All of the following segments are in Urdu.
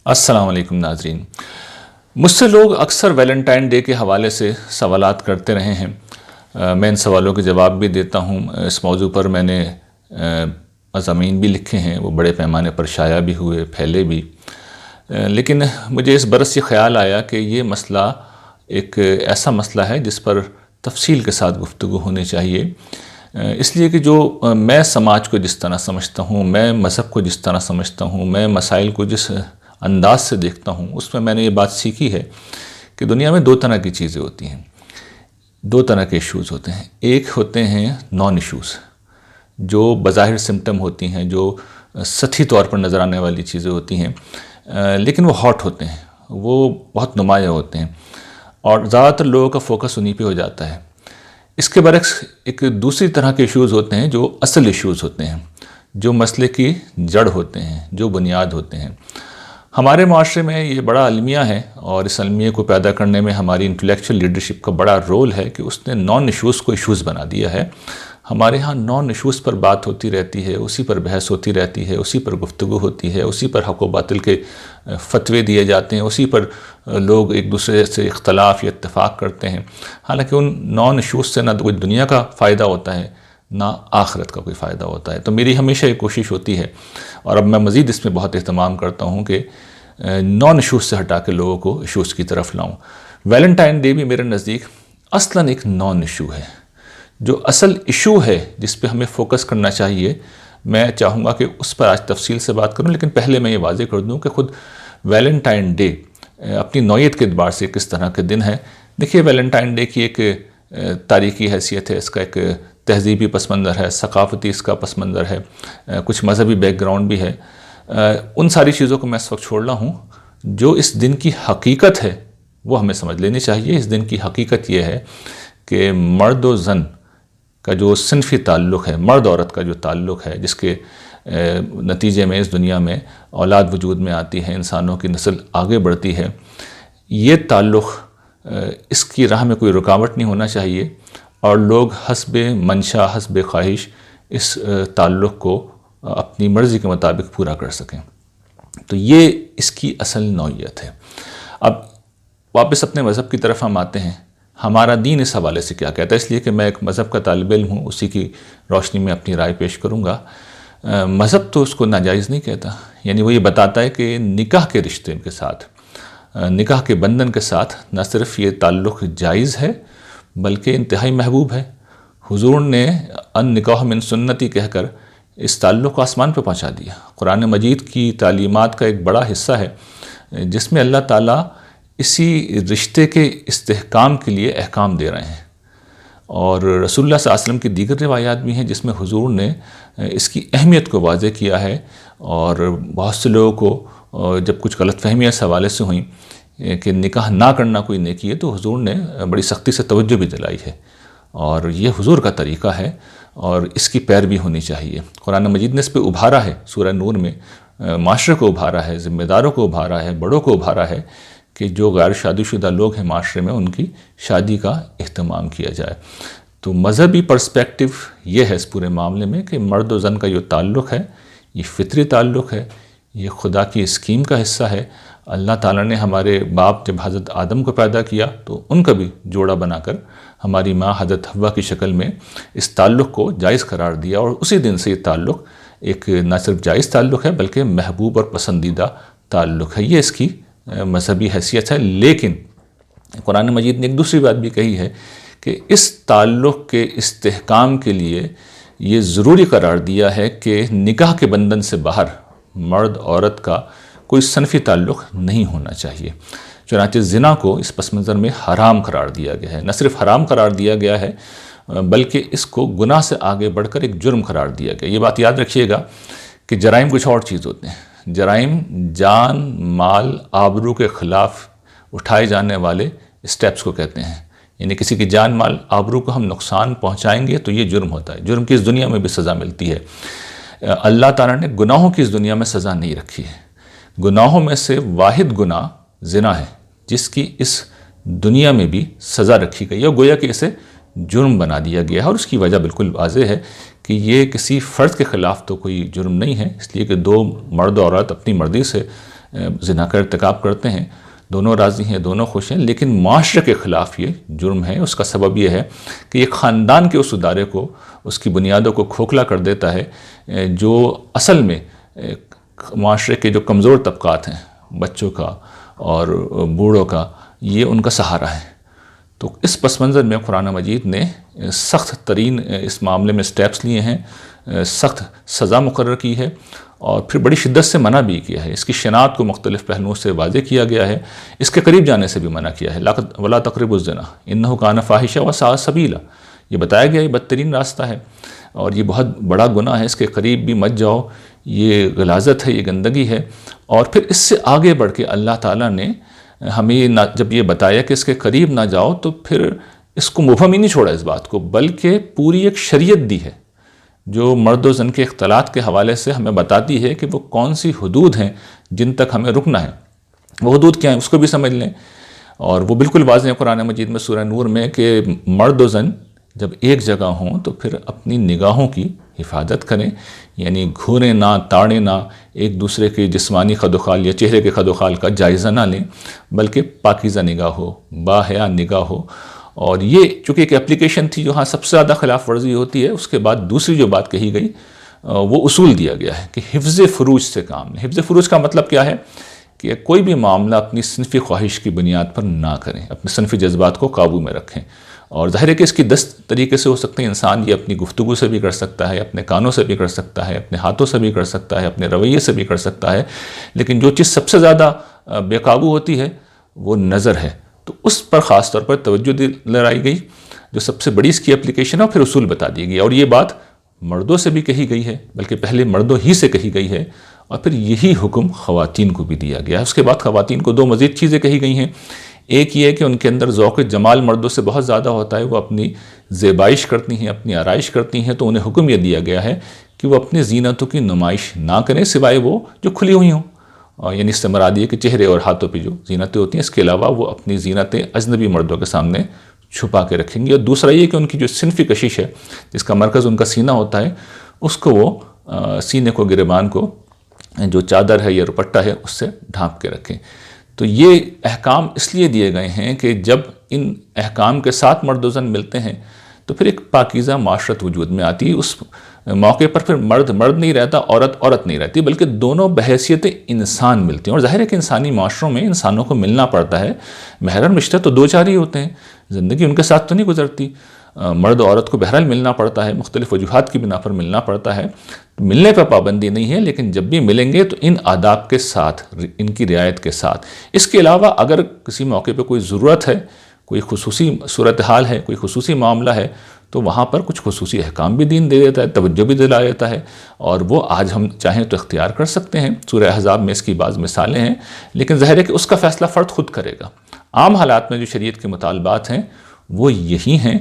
السلام علیکم ناظرین، مجھ سے لوگ اکثر ویلنٹائن ڈے کے حوالے سے سوالات کرتے رہے ہیں۔ میں ان سوالوں کے جواب بھی دیتا ہوں۔ اس موضوع پر میں نے مضامین بھی لکھے ہیں، وہ بڑے پیمانے پر شائع بھی ہوئے، پھیلے بھی۔ لیکن مجھے اس برس یہ خیال آیا کہ یہ مسئلہ ایک ایسا مسئلہ ہے جس پر تفصیل کے ساتھ گفتگو ہونی چاہیے، اس لیے کہ جو میں سماج کو جس طرح سمجھتا ہوں، میں مذہب کو جس طرح سمجھتا ہوں، میں مسائل کو جس انداز سے دیکھتا ہوں، اس میں نے یہ بات سیکھی ہے کہ دنیا میں دو طرح کی چیزیں ہوتی ہیں، دو طرح کے ایشوز ہوتے ہیں۔ ایک ہوتے ہیں نان ایشوز، جو بظاہر سمٹم ہوتی ہیں، جو سطحی طور پر نظر آنے والی چیزیں ہوتی ہیں، لیکن وہ ہاٹ ہوتے ہیں، وہ بہت نمایاں ہوتے ہیں، اور زیادہ تر لوگوں کا فوکس انہی پہ ہو جاتا ہے۔ اس کے برعکس ایک دوسری طرح کے ایشوز ہوتے ہیں جو اصل ایشوز ہوتے ہیں، جو مسئلے کی جڑ ہوتے ہیں، جو بنیاد ہوتے ہیں۔ ہمارے معاشرے میں یہ بڑا المیہ ہے، اور اس المیہ کو پیدا کرنے میں ہماری انٹلیکچول لیڈرشپ کا بڑا رول ہے کہ اس نے نان ایشوز کو ایشوز بنا دیا ہے۔ ہمارے ہاں نان ایشوز پر بات ہوتی رہتی ہے، اسی پر بحث ہوتی رہتی ہے، اسی پر گفتگو ہوتی ہے، اسی پر حق و باطل کے فتوے دیے جاتے ہیں، اسی پر لوگ ایک دوسرے سے اختلاف یا اتفاق کرتے ہیں۔ حالانکہ ان نان ایشوز سے نہ کوئی دنیا کا فائدہ ہوتا ہے، نہ آخرت کا کوئی فائدہ ہوتا ہے۔ تو میری ہمیشہ یہ کوشش ہوتی ہے، اور اب میں مزید اس میں بہت اہتمام کرتا ہوں کہ نان ایشوز سے ہٹا کے لوگوں کو ایشوز کی طرف لاؤں۔ ویلنٹائن ڈے بھی میرے نزدیک اصلاً ایک نان ایشو ہے۔ جو اصل ایشو ہے جس پہ ہمیں فوکس کرنا چاہیے، میں چاہوں گا کہ اس پر آج تفصیل سے بات کروں، لیکن پہلے میں یہ واضح کر دوں کہ خود ویلنٹائن ڈے اپنی نوعیت کے اعتبار سے کس طرح کے دن ہے۔ دیکھیے، ویلنٹائن ڈے کی ایک تاریخی حیثیت ہے، اس کا ایک تہذیبی پس منظر ہے، ثقافتی اس کا پس منظر ہے، کچھ مذہبی بیک گراؤنڈ بھی ہے۔ ان ساری چیزوں کو میں اس وقت چھوڑ رہا ہوں۔ جو اس دن کی حقیقت ہے وہ ہمیں سمجھ لینی چاہیے۔ اس دن کی حقیقت یہ ہے کہ مرد و زن کا جو صنفی تعلق ہے، مرد عورت کا جو تعلق ہے، جس کے نتیجے میں اس دنیا میں اولاد وجود میں آتی ہے، انسانوں کی نسل آگے بڑھتی ہے، یہ تعلق اس کی راہ میں کوئی رکاوٹ نہیں ہونا چاہیے، اور لوگ حسب منشا، حسب خواہش اس تعلق کو اپنی مرضی کے مطابق پورا کر سکیں۔ تو یہ اس کی اصل نوعیت ہے۔ اب واپس اپنے مذہب کی طرف ہم آتے ہیں۔ ہمارا دین اس حوالے سے کیا کہتا ہے؟ اس لیے کہ میں ایک مذہب کا طالب علم ہوں، اسی کی روشنی میں اپنی رائے پیش کروں گا۔ مذہب تو اس کو ناجائز نہیں کہتا، یعنی وہ یہ بتاتا ہے کہ نکاح کے رشتے کے ساتھ، نکاح کے بندھن کے ساتھ نہ صرف یہ تعلق جائز ہے بلکہ انتہائی محبوب ہے۔ حضور نے ان نکاح من سنتی کہہ کر اس تعلق کو آسمان پہ پہنچا دیا۔ قرآن مجید کی تعلیمات کا ایک بڑا حصہ ہے جس میں اللہ تعالیٰ اسی رشتے کے استحکام کے لیے احکام دے رہے ہیں، اور رسول اللہ صلی اللہ علیہ وسلم کی دیگر روایات بھی ہیں جس میں حضور نے اس کی اہمیت کو واضح کیا ہے، اور بہت سے لوگوں کو جب کچھ غلط فہمیاں اس حوالے سے ہوئیں کہ نکاح نہ کرنا کوئی نیکی ہے، تو حضور نے بڑی سختی سے توجہ بھی دلائی ہے، اور یہ حضور کا طریقہ ہے اور اس کی پیروی ہونی چاہیے۔ قرآن مجید نے اس پہ ابھارا ہے، سورہ نور میں معاشرے کو ابھارا ہے، ذمہ داروں کو ابھارا ہے، بڑوں کو ابھارا ہے کہ جو غیر شادی شدہ لوگ ہیں معاشرے میں، ان کی شادی کا اہتمام کیا جائے۔ تو مذہبی پرسپیکٹو یہ ہے اس پورے معاملے میں کہ مرد و زن کا جو تعلق ہے یہ فطری تعلق ہے، یہ خدا کی اسکیم کا حصہ ہے۔ اللہ تعالیٰ نے ہمارے باپ جب حضرت آدم کو پیدا کیا تو ان کا بھی جوڑا بنا کر ہماری ماں حضرت حوا کی شکل میں اس تعلق کو جائز قرار دیا، اور اسی دن سے یہ تعلق ایک نہ صرف جائز تعلق ہے بلکہ محبوب اور پسندیدہ تعلق ہے۔ یہ اس کی مذہبی حیثیت ہے۔ لیکن قرآن مجید نے ایک دوسری بات بھی کہی ہے کہ اس تعلق کے استحکام کے لیے یہ ضروری قرار دیا ہے کہ نکاح کے بندھن سے باہر مرد عورت کا کوئی صنفی تعلق نہیں ہونا چاہیے۔ چنانچہ زنا کو اس پس منظر میں حرام قرار دیا گیا ہے۔ نہ صرف حرام قرار دیا گیا ہے بلکہ اس کو گناہ سے آگے بڑھ کر ایک جرم قرار دیا گیا۔ یہ بات یاد رکھیے گا کہ جرائم کچھ اور چیز ہوتے ہیں۔ جرائم جان، مال، آبرو کے خلاف اٹھائے جانے والے اسٹیپس کو کہتے ہیں، یعنی کسی کی جان، مال، آبرو کو ہم نقصان پہنچائیں گے تو یہ جرم ہوتا ہے۔ جرم کی اس دنیا میں بھی سزا ملتی ہے۔ اللہ تعالیٰ نے گناہوں کی اس دنیا میں سزا نہیں رکھی ہے۔ گناہوں میں سے واحد گناہ زنا ہے جس کی اس دنیا میں بھی سزا رکھی گئی ہے، گویا کہ اسے جرم بنا دیا گیا ہے، اور اس کی وجہ بالکل واضح ہے کہ یہ کسی فرد کے خلاف تو کوئی جرم نہیں ہے، اس لیے کہ دو مرد اور عورت اپنی مرضی سے زنا کا ارتکاب کرتے ہیں، دونوں راضی ہیں، دونوں خوش ہیں، لیکن معاشرے کے خلاف یہ جرم ہے۔ اس کا سبب یہ ہے کہ یہ خاندان کے اس ادارے کو، اس کی بنیادوں کو کھوکھلا کر دیتا ہے، جو اصل میں معاشرے کے جو کمزور طبقات ہیں، بچوں کا اور بوڑھوں کا، یہ ان کا سہارا ہے۔ تو اس پس منظر میں قرآن مجید نے سخت ترین اس معاملے میں سٹیپس لیے ہیں، سخت سزا مقرر کی ہے، اور پھر بڑی شدت سے منع بھی کیا ہے۔ اس کی شناخت کو مختلف پہلوؤں سے واضح کیا گیا ہے، اس کے قریب جانے سے بھی منع کیا ہے۔ وَلَا تَقْرَبُوا الزِّنَا إِنَّهُ كَانَ فَاحِشًا وَسَاءَ سَبِيلًا، یہ بتایا گیا یہ بدترین راستہ ہے اور یہ بہت بڑا گناہ ہے، اس کے قریب بھی مت جاؤ، یہ غلاظت ہے، یہ گندگی ہے۔ اور پھر اس سے آگے بڑھ کے اللہ تعالیٰ نے ہمیں جب یہ بتایا کہ اس کے قریب نہ جاؤ، تو پھر اس کو مبہم ہی نہیں چھوڑا اس بات کو، بلکہ پوری ایک شریعت دی ہے جو مرد و زن کے اختلاط کے حوالے سے ہمیں بتاتی ہے کہ وہ کون سی حدود ہیں جن تک ہمیں رکنا ہے۔ وہ حدود کیا ہیں اس کو بھی سمجھ لیں، اور وہ بالکل واضح ہے قرآن مجید میں سورہ نور میں کہ مرد و زن جب ایک جگہ ہوں تو پھر اپنی نگاہوں کی حفاظت کریں، یعنی گھوریں نہ، تاڑیں نہ، ایک دوسرے کے جسمانی خد و خال یا چہرے کے خد و خال کا جائزہ نہ لیں، بلکہ پاکیزہ نگاہ ہو، باحیا نگاہ ہو۔ اور یہ چونکہ ایک اپلیکیشن تھی جو سب سے زیادہ خلاف ورزی ہوتی ہے، اس کے بعد دوسری جو بات کہی گئی وہ اصول دیا گیا ہے کہ حفظ فروج سے کام لیں۔ حفظ فروج کا مطلب کیا ہے کہ کوئی بھی معاملہ اپنی صنفی خواہش کی بنیاد پر نہ کریں، اپنے صنفی جذبات کو قابو میں رکھیں۔ اور ظاہر ہے کہ اس کی 10 طریقے سے ہو سکتے ہیں، انسان یہ اپنی گفتگو سے بھی کر سکتا ہے، اپنے کانوں سے بھی کر سکتا ہے، اپنے ہاتھوں سے بھی کر سکتا ہے، اپنے رویے سے بھی کر سکتا ہے، لیکن جو چیز سب سے زیادہ بے قابو ہوتی ہے وہ نظر ہے، تو اس پر خاص طور پر توجہ دلائی گئی، جو سب سے بڑی اس کی اپلیکیشن ہے، اور پھر اصول بتا دی گئی۔ اور یہ بات مردوں سے بھی کہی گئی ہے، بلکہ پہلے مردوں ہی سے کہی گئی ہے، اور پھر یہی حکم خواتین کو بھی دیا گیا ہے۔ اس کے بعد خواتین کو 2 مزید چیزیں کہی گئی ہیں۔ ایک یہ ہے کہ ان کے اندر ذوق جمال مردوں سے بہت زیادہ ہوتا ہے، وہ اپنی زیبائش کرتی ہیں، اپنی آرائش کرتی ہیں، تو انہیں حکم یہ دیا گیا ہے کہ وہ اپنی زینتوں کی نمائش نہ کریں سوائے وہ جو کھلی ہوئی ہوں، یعنی اس سے مراد یہ کہ چہرے اور ہاتھوں پہ جو زینتیں ہوتی ہیں، اس کے علاوہ وہ اپنی زینتیں اجنبی مردوں کے سامنے چھپا کے رکھیں گی۔ اور دوسرا یہ کہ ان کی جو صنفی کشش ہے، جس کا مرکز ان کا سینہ ہوتا ہے، اس کو وہ سینے کو، گریبان کو جو چادر ہے یا دوپٹہ ہے اس سے ڈھانپ کے رکھیں۔ تو یہ احکام اس لیے دیے گئے ہیں کہ جب ان احکام کے ساتھ مرد و زن ملتے ہیں تو پھر ایک پاکیزہ معاشرت وجود میں آتی ہے۔ اس موقع پر پھر مرد نہیں رہتا، عورت نہیں رہتی، بلکہ دونوں بحیثیت انسان ملتے ہیں۔ اور ظاہر ہے کہ انسانی معاشروں میں انسانوں کو ملنا پڑتا ہے، محرم رشتے تو 2 4 ہی ہوتے ہیں، زندگی ان کے ساتھ تو نہیں گزرتی۔ مرد و عورت کو بہرحال ملنا پڑتا ہے، مختلف وجوہات کی بنا پر ملنا پڑتا ہے، ملنے پہ پابندی نہیں ہے، لیکن جب بھی ملیں گے تو ان آداب کے ساتھ، ان کی رعایت کے ساتھ۔ اس کے علاوہ اگر کسی موقع پہ کوئی ضرورت ہے، کوئی خصوصی صورتحال ہے، کوئی خصوصی معاملہ ہے، تو وہاں پر کچھ خصوصی احکام بھی دین دے دیتا ہے، توجہ بھی دلا دیتا ہے، اور وہ آج ہم چاہیں تو اختیار کر سکتے ہیں۔ سورہ احزاب میں اس کی بعض مثالیں ہیں، لیکن ظاہر ہے کہ اس کا فیصلہ فرد خود کرے گا۔ عام حالات میں جو شریعت کے مطالبات ہیں وہ یہی ہیں،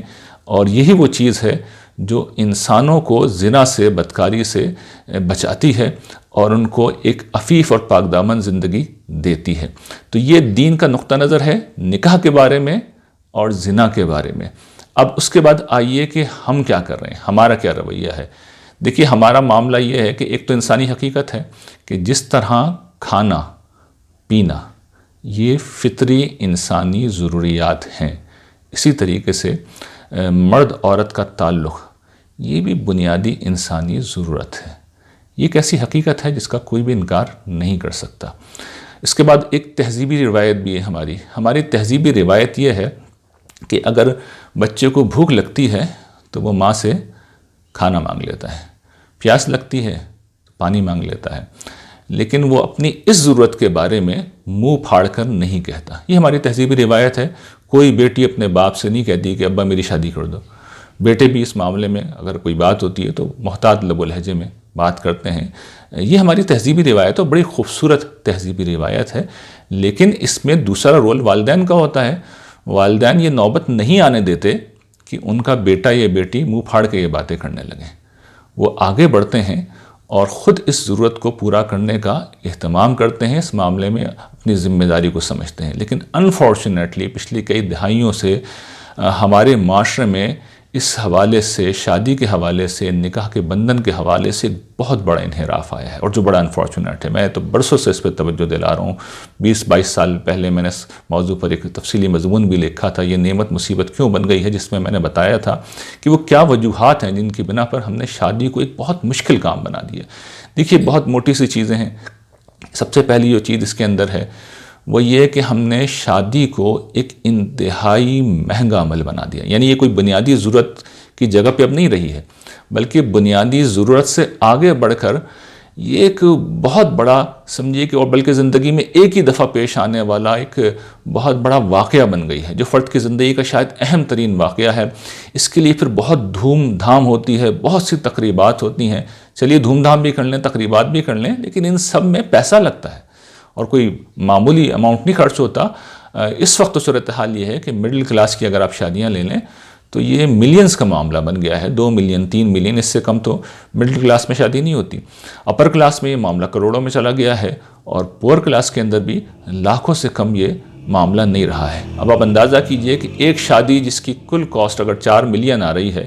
اور یہی وہ چیز ہے جو انسانوں کو زنا سے، بدکاری سے بچاتی ہے اور ان کو ایک عفیف اور پاک دامن زندگی دیتی ہے۔ تو یہ دین کا نقطہ نظر ہے نکاح کے بارے میں اور زنا کے بارے میں۔ اب اس کے بعد آئیے کہ ہم کیا کر رہے ہیں، ہمارا کیا رویہ ہے۔ دیکھیے ہمارا معاملہ یہ ہے کہ ایک تو انسانی حقیقت ہے کہ جس طرح کھانا پینا یہ فطری انسانی ضروریات ہیں، اسی طریقے سے مرد عورت کا تعلق یہ بھی بنیادی انسانی ضرورت ہے۔ یہ ایک ایسی حقیقت ہے جس کا کوئی بھی انکار نہیں کر سکتا۔ اس کے بعد ایک تہذیبی روایت بھی ہے ہماری تہذیبی روایت یہ ہے کہ اگر بچے کو بھوک لگتی ہے تو وہ ماں سے کھانا مانگ لیتا ہے، پیاس لگتی ہے تو پانی مانگ لیتا ہے، لیکن وہ اپنی اس ضرورت کے بارے میں منہ پھاڑ کر نہیں کہتا۔ یہ ہماری تہذیبی روایت ہے۔ کوئی بیٹی اپنے باپ سے نہیں کہتی کہ ابا میری شادی کر دو۔ بیٹے بھی اس معاملے میں اگر کوئی بات ہوتی ہے تو محتاط لب و لہجے میں بات کرتے ہیں۔ یہ ہماری تہذیبی روایت ہے، بڑی خوبصورت تہذیبی روایت ہے، لیکن اس میں دوسرا رول والدین کا ہوتا ہے۔ والدین یہ نوبت نہیں آنے دیتے کہ ان کا بیٹا یا بیٹی منہ پھاڑ کے یہ باتیں کرنے لگیں۔ وہ آگے بڑھتے ہیں اور خود اس ضرورت کو پورا کرنے کا اہتمام کرتے ہیں، اس معاملے میں اپنی ذمہ داری کو سمجھتے ہیں۔ لیکن انفارچونیٹلی پچھلی کئی دہائیوں سے ہمارے معاشرے میں اس حوالے سے، شادی کے حوالے سے، نکاح کے بندھن کے حوالے سے بہت بڑا انحراف آیا ہے، اور جو بڑا انفارچونیٹ ہے۔ میں تو برسوں سے اس پہ توجہ دلا رہا ہوں، 20-22 سال پہلے میں نے اس موضوع پر ایک تفصیلی مضمون بھی لکھا تھا، یہ نعمت مصیبت کیوں بن گئی ہے، جس میں نے بتایا تھا کہ وہ کیا وجوہات ہیں جن کی بنا پر ہم نے شادی کو ایک بہت مشکل کام بنا دیا۔ دیکھیے، بہت موٹی سی چیزیں ہیں۔ سب سے پہلی جو چیز اس کے اندر ہے وہ یہ کہ ہم نے شادی کو ایک انتہائی مہنگا عمل بنا دیا، یعنی یہ کوئی بنیادی ضرورت کی جگہ پہ اب نہیں رہی ہے، بلکہ بنیادی ضرورت سے آگے بڑھ کر یہ ایک بہت بڑا، سمجھیے کہ، اور بلکہ زندگی میں ایک ہی دفعہ پیش آنے والا ایک بہت بڑا واقعہ بن گئی ہے، جو فرد کی زندگی کا شاید اہم ترین واقعہ ہے۔ اس کے لیے پھر بہت دھوم دھام ہوتی ہے، بہت سی تقریبات ہوتی ہیں۔ چلیے دھوم دھام بھی کر لیں، تقریبات بھی کر لیں، لیکن ان سب میں پیسہ لگتا ہے، اور کوئی معمولی اماؤنٹ نہیں خرچ ہوتا۔ اس وقت تو صورتحال یہ ہے کہ مڈل کلاس کی اگر آپ شادیاں لے لیں تو یہ ملینز کا معاملہ بن گیا ہے، 2 ملین 3 ملین، اس سے کم تو مڈل کلاس میں شادی نہیں ہوتی۔ اپر کلاس میں یہ معاملہ کروڑوں میں چلا گیا ہے، اور پور کلاس کے اندر بھی لاکھوں سے کم یہ معاملہ نہیں رہا ہے۔ اب آپ اندازہ کیجئے کہ ایک شادی جس کی کل کاسٹ اگر 4 ملین آ رہی ہے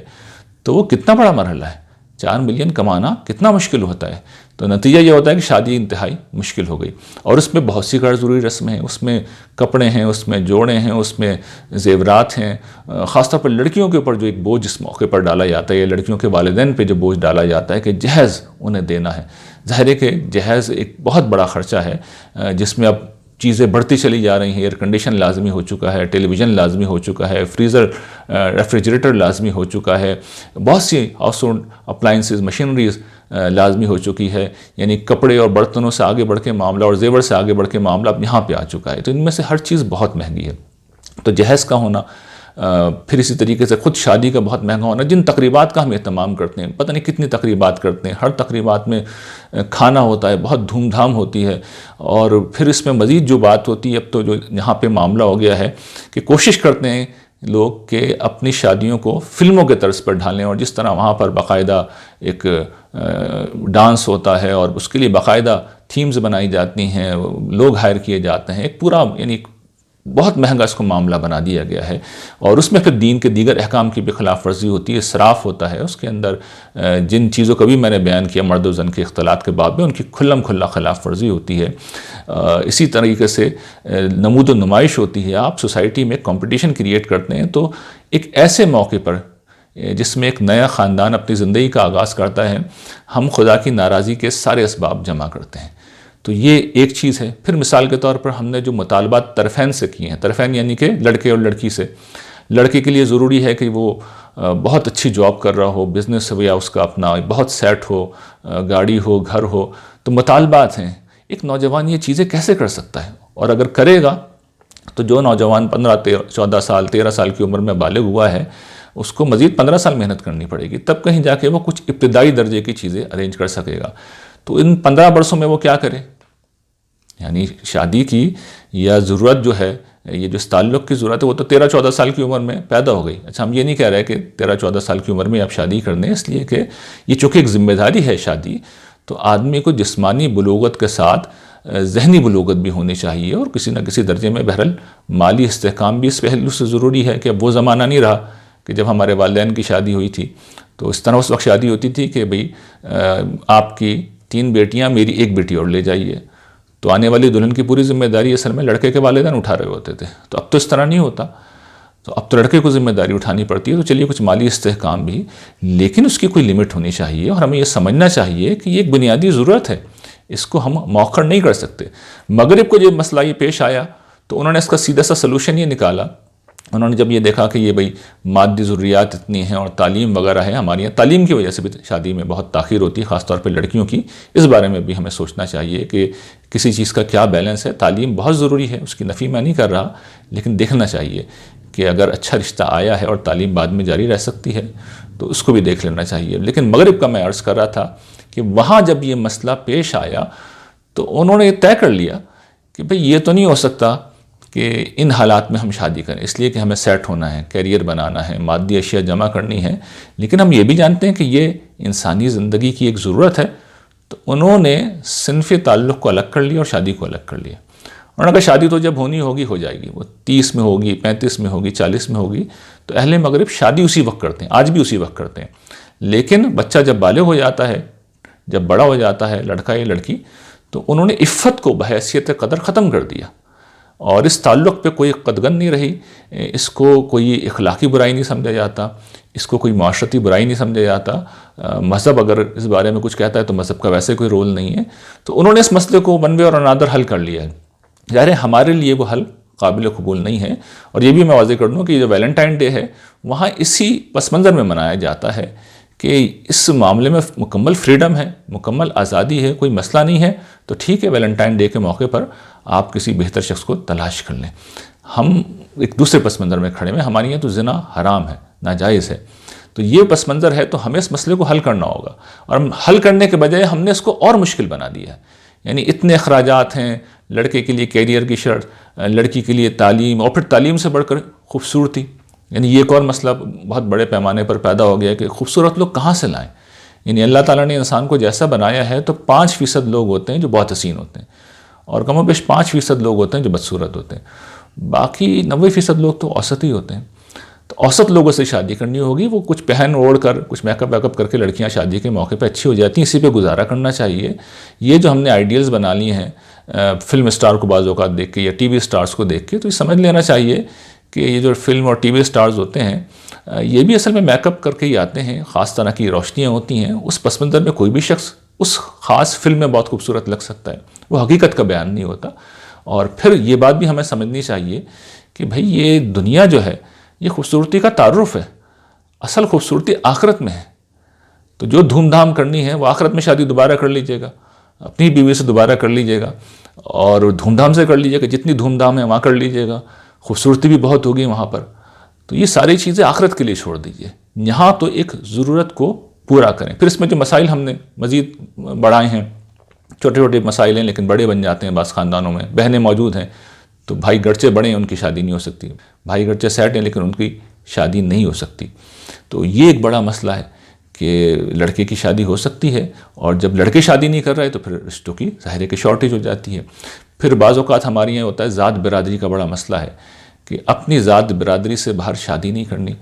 تو وہ کتنا بڑا مرحلہ ہے۔ 4 ملین کمانا کتنا مشکل ہوتا ہے۔ تو نتیجہ یہ ہوتا ہے کہ شادی انتہائی مشکل ہو گئی، اور اس میں بہت سی غیر ضروری رسمیں ہیں، اس میں کپڑے ہیں، اس میں جوڑے ہیں، اس میں زیورات ہیں۔ خاص طور پر لڑکیوں کے اوپر جو ایک بوجھ اس موقع پر ڈالا جاتا ہے، یا لڑکیوں کے والدین پہ جو بوجھ ڈالا جاتا ہے کہ جہیز انہیں دینا ہے۔ ظاہر ہے کہ جہیز ایک بہت بڑا خرچہ ہے، جس میں اب چیزیں بڑھتی چلی جا رہی ہیں۔ ایئر کنڈیشن لازمی ہو چکا ہے، ٹیلی ویژن لازمی ہو چکا ہے، فریزر، ریفریجریٹر لازمی ہو چکا ہے، بہت سی ہاؤس ہولڈ اپلائنسز، مشینریز لازمی ہو چکی ہے۔ یعنی کپڑے اور برتنوں سے آگے بڑھ کے معاملہ، اور زیور سے آگے بڑھ کے معاملہ اب یہاں پہ آ چکا ہے۔ تو ان میں سے ہر چیز بہت مہنگی ہے۔ تو جہیز کا ہونا، پھر اسی طریقے سے خود شادی کا بہت مہنگا ہونا، جن تقریبات کا ہم اہتمام کرتے ہیں، پتہ نہیں کتنی تقریبات کرتے ہیں، ہر تقریبات میں کھانا ہوتا ہے، بہت دھوم دھام ہوتی ہے، اور پھر اس میں مزید جو بات ہوتی ہے، اب تو جو یہاں پہ معاملہ ہو گیا ہے کہ کوشش کرتے ہیں لوگ کہ اپنی شادیوں کو فلموں کے طرز پر ڈھالیں، اور جس طرح وہاں پر باقاعدہ ایک ڈانس ہوتا ہے، اور اس کے لیے باقاعدہ تھیمز بنائی جاتی ہیں، لوگ ہائر کیے جاتے ہیں، ایک پورا یعنی بہت مہنگا اس کو معاملہ بنا دیا گیا ہے۔ اور اس میں پھر دین کے دیگر احکام کی بھی خلاف ورزی ہوتی ہے، اسراف ہوتا ہے اس کے اندر۔ جن چیزوں کو بھی میں نے بیان کیا، مرد و زن کے اختلاط کے باب میں، ان کی کھلم کھلا خلاف ورزی ہوتی ہے۔ اسی طریقے سے نمود و نمائش ہوتی ہے۔ آپ سوسائٹی میں کمپٹیشن کریٹ کرتے ہیں، تو ایک ایسے موقع پر جس میں ایک نیا خاندان اپنی زندگی کا آغاز کرتا ہے، ہم خدا کی ناراضی کے سارے اسباب جمع کرتے ہیں۔ تو یہ ایک چیز ہے۔ پھر مثال کے طور پر ہم نے جو مطالبات طرفین سے کیے ہیں، طرفین یعنی کہ لڑکے اور لڑکی سے، لڑکے کے لیے ضروری ہے کہ وہ بہت اچھی جاب کر رہا ہو، بزنس ہو یا اس کا اپنا بہت سیٹ ہو، گاڑی ہو، گھر ہو۔ تو مطالبات ہیں۔ ایک نوجوان یہ چیزیں کیسے کر سکتا ہے؟ اور اگر کرے گا تو جو نوجوان 14 سال 13 سال کی عمر میں بالغ ہوا ہے، اس کو مزید 15 سال محنت کرنی پڑے گی، تب کہیں جا کے وہ کچھ ابتدائی درجے کی چیزیں ارینج کر سکے گا۔ تو ان 15 برسوں میں وہ کیا کرے؟ یعنی شادی کی یا ضرورت جو ہے، یہ جو اس تعلق کی ضرورت ہے، وہ تو 13-14 سال کی عمر میں پیدا ہو گئی۔ اچھا، ہم یہ نہیں کہہ رہے کہ 13-14 سال کی عمر میں آپ شادی کر دیں، اس لیے کہ یہ چونکہ ایک ذمہ داری ہے شادی، تو آدمی کو جسمانی بلوغت کے ساتھ ذہنی بلوغت بھی ہونی چاہیے، اور کسی نہ کسی درجے میں بہرحال مالی استحکام بھی اس پہلو سے ضروری ہے کہ اب وہ زمانہ نہیں رہا کہ جب ہمارے والدین کی شادی ہوئی تھی تو اس طرح اس وقت شادی ہوتی تھی کہ بھئی آپ کی 3 بیٹیاں، میری 1 بیٹی اور لے جائیے، تو آنے والی دلہن کی پوری ذمہ داری اصل میں لڑکے کے والدین اٹھا رہے ہوتے تھے۔ تو اب تو اس طرح نہیں ہوتا، تو اب تو لڑکے کو ذمہ داری اٹھانی پڑتی ہے۔ تو چلیے کچھ مالی استحکام بھی، لیکن اس کی کوئی لمٹ ہونی چاہیے، اور ہمیں یہ سمجھنا چاہیے کہ یہ ایک بنیادی ضرورت ہے، اس کو ہم مؤخر نہیں کر سکتے۔ مغرب کو جب مسئلہ یہ پیش آیا تو انہوں نے اس کا سیدھا سا سلوشن یہ نکالا۔ انہوں نے جب یہ دیکھا کہ یہ بھئی مادی ضروریات اتنی ہیں اور تعلیم وغیرہ ہے، ہماری یہاں تعلیم کی وجہ سے بھی شادی میں بہت تاخیر ہوتی ہے، خاص طور پہ لڑکیوں کی، اس بارے میں بھی ہمیں سوچنا چاہیے کہ کسی چیز کا کیا بیلنس ہے۔ تعلیم بہت ضروری ہے، اس کی نفی میں نہیں کر رہا، لیکن دیکھنا چاہیے کہ اگر اچھا رشتہ آیا ہے اور تعلیم بعد میں جاری رہ سکتی ہے تو اس کو بھی دیکھ لینا چاہیے۔ لیکن مغرب کا میں عرض کر رہا تھا کہ وہاں جب یہ مسئلہ پیش آیا تو انہوں نے یہ طے کر لیا کہ بھئی یہ تو نہیں ہو سکتا کہ ان حالات میں ہم شادی کریں، اس لیے کہ ہمیں سیٹ ہونا ہے، کیریئر بنانا ہے، مادی اشیاء جمع کرنی ہے، لیکن ہم یہ بھی جانتے ہیں کہ یہ انسانی زندگی کی ایک ضرورت ہے۔ تو انہوں نے صنف تعلق کو الگ کر لیا اور شادی کو الگ کر لیا، انہوں نے کہا شادی تو جب ہونی ہوگی ہو جائے گی، وہ 30 میں ہوگی، 35 میں ہوگی، 40 میں ہوگی. تو اہل مغرب شادی اسی وقت کرتے ہیں، آج بھی اسی وقت کرتے ہیں. لیکن بچہ جب بالغ ہو جاتا ہے، جب بڑا ہو جاتا ہے لڑکا یا لڑکی، تو انہوں نے عفت کو بحیثیت قدر ختم کر دیا، اور اس تعلق پہ کوئی قدغن نہیں رہی. اس کو کوئی اخلاقی برائی نہیں سمجھا جاتا، اس کو کوئی معاشرتی برائی نہیں سمجھا جاتا. مذہب اگر اس بارے میں کچھ کہتا ہے تو مذہب کا ویسے کوئی رول نہیں ہے. تو انہوں نے اس مسئلے کو ون وے اور انادر حل کر لیا ہے. ظاہر ہے ہمارے لیے وہ حل قابل قبول نہیں ہے. اور یہ بھی میں واضح کر دوں کہ جو ویلنٹائن ڈے ہے وہاں اسی پس منظر میں منایا جاتا ہے کہ اس معاملے میں مکمل فریڈم ہے، مکمل آزادی ہے، کوئی مسئلہ نہیں ہے. تو ٹھیک ہے، ویلنٹائن ڈے کے موقع پر آپ کسی بہتر شخص کو تلاش کر لیں. ہم ایک دوسرے پس منظر میں کھڑے ہوئے، ہمارے یہاں تو زنا حرام ہے، ناجائز ہے. تو یہ پس منظر ہے، تو ہمیں اس مسئلے کو حل کرنا ہوگا. اور ہم حل کرنے کے بجائے ہم نے اس کو اور مشکل بنا دیا ہے. یعنی اتنے اخراجات ہیں، لڑکے کے لیے کیریئر کی شرط، لڑکی کے لیے تعلیم، اور پھر تعلیم سے بڑھ کر خوبصورتی. یعنی یہ ایک اور مسئلہ بہت بڑے پیمانے پر پیدا ہو گیا کہ خوبصورت لوگ کہاں سے لائیں. یعنی اللہ تعالیٰ نے انسان کو جیسا بنایا ہے تو 5% لوگ ہوتے ہیں جو بہت حسین ہوتے ہیں، اور کم و بیش 5% لوگ ہوتے ہیں جو بدصورت ہوتے ہیں. باقی 90% لوگ تو اوسط ہی ہوتے ہیں. تو اوسط لوگوں سے شادی کرنی ہوگی. وہ کچھ پہن اوڑھ کر، کچھ میک اپ ویک اپ کر کے لڑکیاں شادی کے موقع پہ اچھی ہو جاتی ہیں، اسی پہ گزارا کرنا چاہیے. یہ جو ہم نے آئیڈیلز بنا لی ہیں فلم اسٹار کو بعض اوقات دیکھ کے یا ٹی وی اسٹارز کو دیکھ کے، تو یہ سمجھ لینا چاہیے کہ یہ جو فلم اور ٹی وی اسٹارز ہوتے ہیں یہ بھی اصل میں میک اپ کر کے ہی آتے ہیں. خاص طرح کی روشنیاں ہوتی ہیں. اس پس منظر میں کوئی بھی شخص اس خاص فلم میں بہت خوبصورت لگ سکتا ہے، وہ حقیقت کا بیان نہیں ہوتا. اور پھر یہ بات بھی ہمیں سمجھنی چاہیے کہ بھئی یہ دنیا جو ہے یہ خوبصورتی کا تعارف ہے، اصل خوبصورتی آخرت میں ہے. تو جو دھوم دھام کرنی ہے وہ آخرت میں شادی دوبارہ کر لیجئے گا، اپنی بیوی سے دوبارہ کر لیجئے گا، اور دھوم دھام سے کر لیجئے گا. جتنی دھوم دھام ہے وہاں کر لیجئے گا، خوبصورتی بھی بہت ہوگی وہاں پر. تو یہ ساری چیزیں آخرت کے لیے چھوڑ دیجئے. یہاں تو ایک ضرورت کو پورا کریں. پھر اس میں جو مسائل ہم نے مزید بڑھائے ہیں، چھوٹے چھوٹے مسائل ہیں لیکن بڑے بن جاتے ہیں. بعض خاندانوں میں بہنیں موجود ہیں تو بھائی گرچہ بڑے ہیں ان کی شادی نہیں ہو سکتی، بھائی گرچہ سیٹ ہیں لیکن ان کی شادی نہیں ہو سکتی. تو یہ ایک بڑا مسئلہ ہے کہ لڑکے کی شادی ہو سکتی ہے، اور جب لڑکے شادی نہیں کر رہے تو پھر رشتوں کی ظاہر ہے کہ شارٹیج ہو جاتی ہے. پھر بعض اوقات ہمارے یہاں ہوتا ہے ذات برادری کا بڑا مسئلہ ہے کہ اپنی ذات برادری سے باہر شادی نہیں کرنی.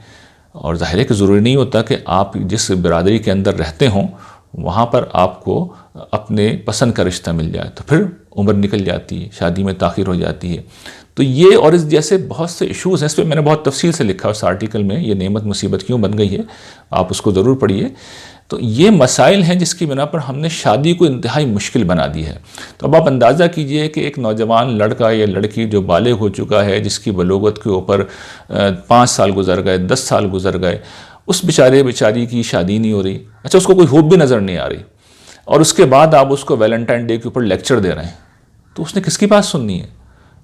اور ظاہر ہے کہ ضروری نہیں ہوتا کہ آپ جس برادری کے اندر رہتے ہوں وہاں پر آپ کو اپنے پسند کا رشتہ مل جائے. تو پھر عمر نکل جاتی ہے، شادی میں تاخیر ہو جاتی ہے. تو یہ اور اس جیسے بہت سے ایشوز ہیں. اس پہ میں نے بہت تفصیل سے لکھا اس آرٹیکل میں، یہ نعمت مصیبت کیوں بن گئی ہے، آپ اس کو ضرور پڑھیے. تو یہ مسائل ہیں جس کی بنا پر ہم نے شادی کو انتہائی مشکل بنا دی ہے. تو اب آپ اندازہ کیجئے کہ ایک نوجوان لڑکا یا لڑکی جو بالغ ہو چکا ہے، جس کی بلوغت کے اوپر 5 سال گزر گئے، 10 سال گزر گئے، اس بیچاری کی شادی نہیں ہو رہی. اچھا، اس کو کوئی ہوپ بھی نظر نہیں آ رہی، اور اس کے بعد آپ اس کو ویلنٹائن ڈے کے اوپر لیکچر دے رہے ہیں. تو اس نے کس کی بات سننی ہے؟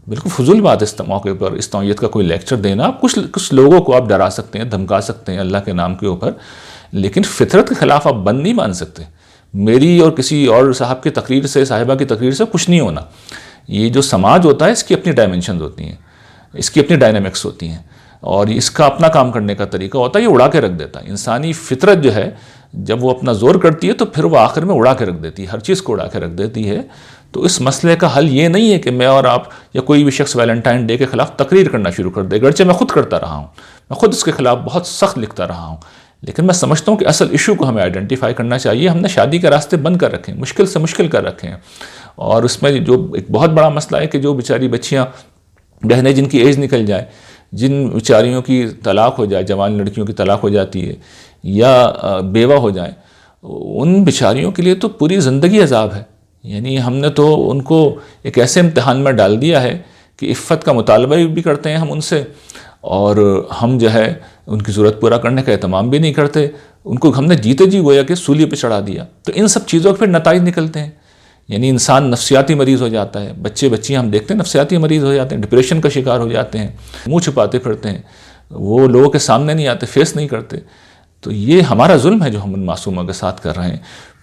بالکل فضول بات ہے اس موقع پر اس نوعیت کا کوئی لیکچر دینا. آپ کچھ لوگوں کو آپ ڈرا سکتے ہیں، دھمکا سکتے ہیں اللہ کے نام کے اوپر، لیکن فطرت کے خلاف آپ بند نہیں مان سکتے. میری اور کسی اور صاحب کی تقریر سے، صاحبہ کی تقریر سے کچھ نہیں ہونا. یہ جو سماج ہوتا ہے اس کی اپنی ڈائمنشنز ہوتی ہیں، اس کی اپنی ڈائنامکس ہوتی ہیں، اور اس کا اپنا کام کرنے کا طریقہ ہوتا ہے. یہ اڑا کے رکھ دیتا ہے. انسانی فطرت جو ہے جب وہ اپنا زور کرتی ہے تو پھر وہ آخر میں اڑا کے رکھ دیتی ہے، ہر چیز کو اڑا کے رکھ دیتی ہے. تو اس مسئلے کا حل یہ نہیں ہے کہ میں اور آپ یا کوئی بھی شخص ویلنٹائن ڈے کے خلاف تقریر کرنا شروع کر دے. گرچہ میں خود کرتا رہا ہوں، میں خود اس کے خلاف بہت سخت لکھتا رہا ہوں، لیکن میں سمجھتا ہوں کہ اصل ایشو کو ہمیں آئیڈینٹیفائی کرنا چاہیے. ہم نے شادی کے راستے بند کر رکھے ہیں، مشکل سے مشکل کر رکھے ہیں. اور اس میں جو ایک بہت بڑا مسئلہ ہے کہ جو بیچاری بچیاں، بہنیں جن کی ایج نکل جائے، جن بیچاریوں کی طلاق ہو جائے، جوان لڑکیوں کی طلاق ہو جاتی ہے یا بیوہ ہو جائیں، ان بیچاریوں کے لیے تو پوری زندگی عذاب ہے. یعنی ہم نے تو ان کو ایک ایسے امتحان میں ڈال دیا ہے کہ عفت کا مطالبہ بھی کرتے ہیں ہم ان سے، اور ہم جو ہے ان کی ضرورت پورا کرنے کا اہتمام بھی نہیں کرتے. ان کو ہم نے جیتے جی گویا کہ سولی پہ چڑھا دیا. تو ان سب چیزوں کے پھر نتائج نکلتے ہیں. یعنی انسان نفسیاتی مریض ہو جاتا ہے. بچیاں ہم دیکھتے ہیں نفسیاتی مریض ہو جاتے ہیں، ڈپریشن کا شکار ہو جاتے ہیں، منہ چھپاتے پھرتے ہیں، وہ لوگوں کے سامنے نہیں آتے، فیس نہیں کرتے. تو یہ ہمارا ظلم ہے جو ہم ان معصوموں کے ساتھ کر رہے ہیں.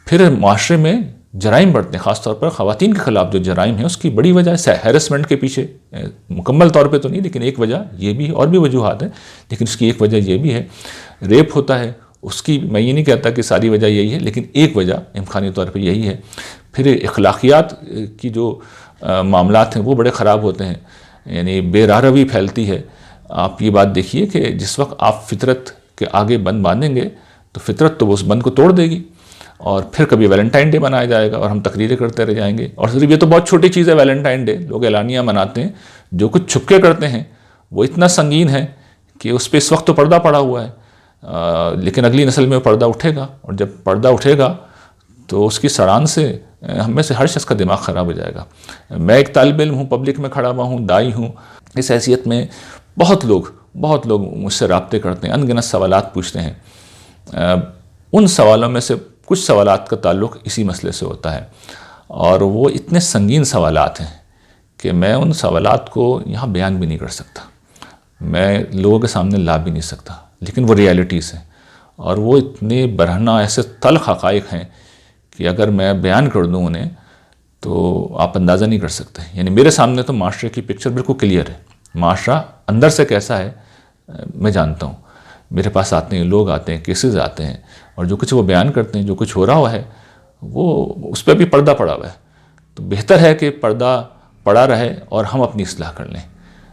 پھر معاشرے میں جرائم بڑھتے ہیں، خاص طور پر خواتین کے خلاف جو جرائم ہیں اس کی بڑی وجہ ہے ہیرسمنٹ کے پیچھے. مکمل طور پہ تو نہیں لیکن ایک وجہ یہ بھی، اور بھی وجوہات ہیں لیکن اس کی ایک وجہ یہ بھی ہے. ریپ ہوتا ہے، اس کی میں یہ نہیں کہتا کہ ساری وجہ یہی ہے لیکن ایک وجہ امکانی طور پہ یہی ہے. پھر اخلاقیات کی جو معاملات ہیں وہ بڑے خراب ہوتے ہیں، یعنی بے راہروی پھیلتی ہے۔ آپ یہ بات دیکھیے کہ جس وقت آپ فطرت کے آگے بند باندھیں گے تو فطرت تو اس بند کو توڑ دے گی، اور پھر کبھی ویلنٹائن ڈے منایا جائے گا اور ہم تقریریں کرتے رہ جائیں گے۔ اور صرف یہ تو بہت چھوٹی چیز ہے ویلنٹائن ڈے، لوگ اعلانیہ مناتے ہیں، جو کچھ چھپ کے کرتے ہیں وہ اتنا سنگین ہے کہ اس پہ اس وقت تو پردہ پڑا ہوا ہے، لیکن اگلی نسل میں پردہ اٹھے گا، اور جب پردہ اٹھے گا تو اس کی سڑان سے ہم میں سے ہر شخص کا دماغ خراب ہو جائے گا۔ میں ایک طالب علم ہوں، پبلک میں کھڑا ہوا ہوں، داعی ہوں، اس حیثیت میں بہت لوگ مجھ سے رابطے کرتے ہیں، انگنت سوالات پوچھتے ہیں۔ ان سوالوں میں سے کچھ سوالات کا تعلق اسی مسئلے سے ہوتا ہے، اور وہ اتنے سنگین سوالات ہیں کہ میں ان سوالات کو یہاں بیان بھی نہیں کر سکتا، میں لوگوں کے سامنے لا بھی نہیں سکتا، لیکن وہ ریالٹیز ہیں، اور وہ اتنے برہنہ ایسے تلخ حقائق ہیں کہ اگر میں بیان کر دوں انہیں تو آپ اندازہ نہیں کر سکتے۔ یعنی میرے سامنے تو معاشرے کی پکچر بالکل کلیئر ہے، معاشرہ اندر سے کیسا ہے میں جانتا ہوں۔ میرے پاس آتے ہیں لوگ، آتے ہیں کیسز آتے ہیں، اور جو کچھ وہ بیان کرتے ہیں، جو کچھ ہو رہا ہوا ہے وہ اس پہ بھی پردہ پڑا ہوا ہے۔ تو بہتر ہے کہ پردہ پڑا رہے اور ہم اپنی اصلاح کر لیں۔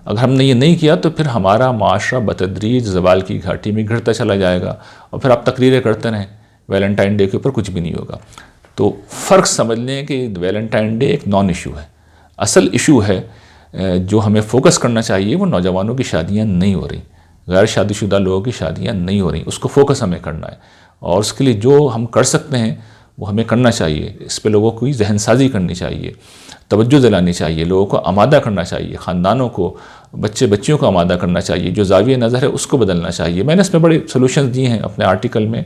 اگر ہم نے یہ نہیں کیا تو پھر ہمارا معاشرہ بتدریج زوال کی گھاٹی میں گرتا چلا جائے گا، اور پھر آپ تقریریں کرتے رہیں، ویلنٹائن ڈے کے اوپر کچھ بھی نہیں ہوگا۔ تو فرق سمجھ لیں کہ ویلنٹائن ڈے ایک نان ایشو ہے، اصل ایشو ہے جو ہمیں فوکس کرنا چاہیے وہ نوجوانوں کی شادیاں نہیں ہو رہی، غیر شادی شدہ لوگوں کی شادیاں نہیں ہو رہی، اس کو فوکس ہمیں کرنا ہے، اور اس کے لیے جو ہم کر سکتے ہیں وہ ہمیں کرنا چاہیے۔ اس پہ لوگوں کو ذہن سازی کرنی چاہیے، توجہ دلانی چاہیے، لوگوں کو آمادہ کرنا چاہیے، خاندانوں کو، بچیوں کو آمادہ کرنا چاہیے، جو زاویہ نظر ہے اس کو بدلنا چاہیے۔ میں نے اس میں بڑے سولوشنز دیے ہیں اپنے آرٹیکل میں،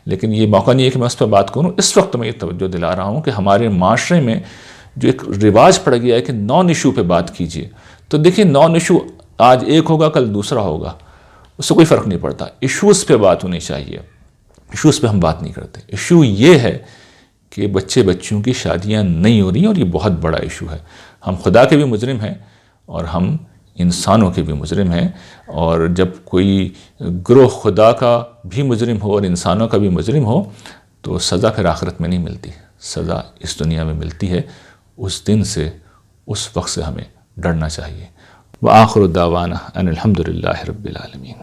لیکن یہ موقع نہیں ہے کہ میں اس پہ بات کروں۔ اس وقت میں یہ توجہ دلا رہا ہوں کہ ہمارے معاشرے میں جو ایک رواج پڑ گیا ہے کہ نان ایشو پہ بات کیجیے، تو دیکھیں نان ایشو آج ایک ہوگا کل دوسرا ہوگا، اس سے کوئی فرق نہیں پڑتا، ایشوز پہ بات ہونی چاہیے۔ ایشوز پہ ہم بات نہیں کرتے، ایشو یہ ہے کہ بچیوں کی شادیاں نہیں ہو رہی ہیں، اور یہ بہت بڑا ایشو ہے۔ ہم خدا کے بھی مجرم ہیں اور ہم انسانوں کے بھی مجرم ہیں، اور جب کوئی گروہ خدا کا بھی مجرم ہو اور انسانوں کا بھی مجرم ہو تو سزا پھر آخرت میں نہیں ملتی، سزا اس دنیا میں ملتی ہے۔ اس دن سے، اس وقت سے ہمیں ڈرنا چاہیے۔ وآخر دعوانا ان الحمد للہ رب العالمین۔